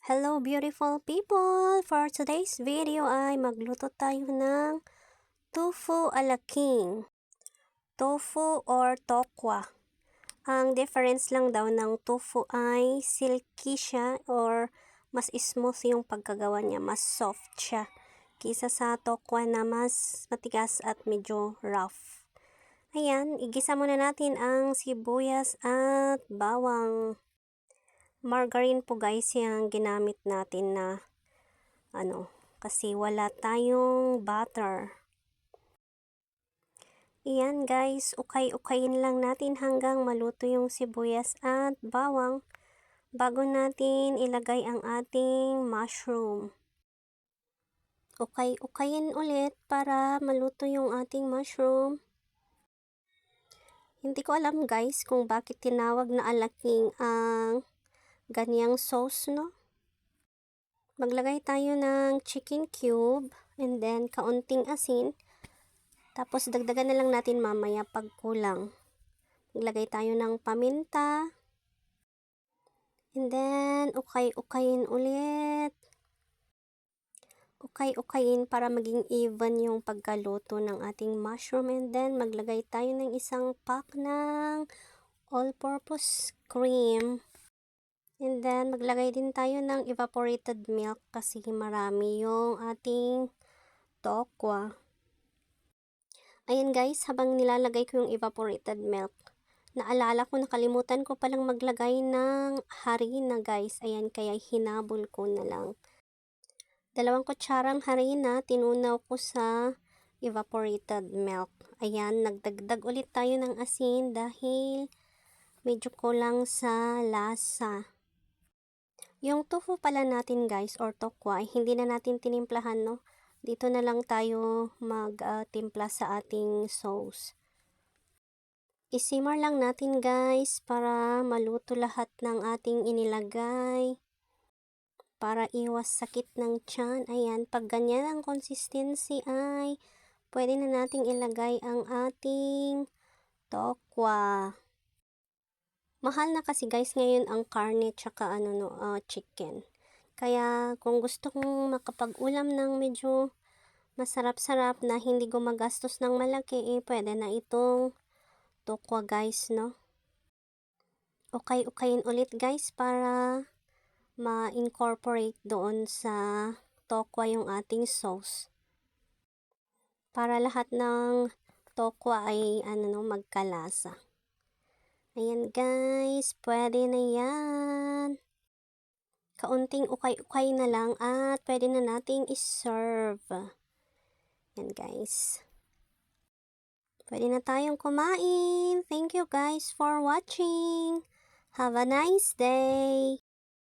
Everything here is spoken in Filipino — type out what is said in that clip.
Hello beautiful people! For today's video ay magluto tayo ng tofu ala king. Tofu or tokwa. Ang difference lang daw ng tofu ay silky siya or mas smooth yung pagkagawa niya, mas soft siya. Kisa sa tokwa na mas matigas at medyo rough. Ayan, igisa muna natin ang sibuyas at bawang. Margarine po guys yung ginamit natin na kasi wala tayong butter. Iyan guys, ukay-ukayin lang natin hanggang maluto yung sibuyas at bawang bago natin ilagay ang ating mushroom. Ukay-ukayin ulit para maluto yung ating mushroom. Hindi ko alam guys kung bakit tinawag na alaking ang ganyang sauce, no? Maglagay tayo ng chicken cube and then kaunting asin. Tapos dagdagan na lang natin mamaya pag kulang. Maglagay tayo ng paminta. And then ukay-ukayin ulit. Ukay-ukayin para maging even yung pagkaluto ng ating mushroom. And then maglagay tayo ng isang pack ng all-purpose cream. And then, maglagay din tayo ng evaporated milk kasi marami yung ating tokwa. Ayan guys, habang nilalagay ko yung evaporated milk, naalala ko, nakalimutan ko palang maglagay ng harina guys. Ayan, kaya hinabol ko na lang. 2 kutsarang harina, tinunaw ko sa evaporated milk. Ayan, nagdagdag ulit tayo ng asin dahil medyo kulang sa lasa. Yung tofu pala natin guys or tokwa ay hindi na natin tinimplahan, no? Dito na lang tayo magtimpla sa ating sauce. Isimmer lang natin guys para maluto lahat ng ating inilagay. Para iwas sakit ng tiyan. Ayan, pag ganyan ang consistency ay pwede na nating ilagay ang ating tokwa. Mahal na kasi guys ngayon ang karne tsaka chicken. Kaya kung gusto kong makapag-ulam ng medyo masarap-sarap na hindi gumagastos ng malaki, pwede na itong tokwa guys, no? Ukay-ukayin ulit guys para ma-incorporate doon sa tokwa yung ating sauce. Para lahat ng tokwa ay magkalasa. Ayan guys, pwede na yan. Kaunting ukay-ukay na lang at pwede na nating iserve. Ayan guys. Pwede na tayong kumain. Thank you guys for watching. Have a nice day.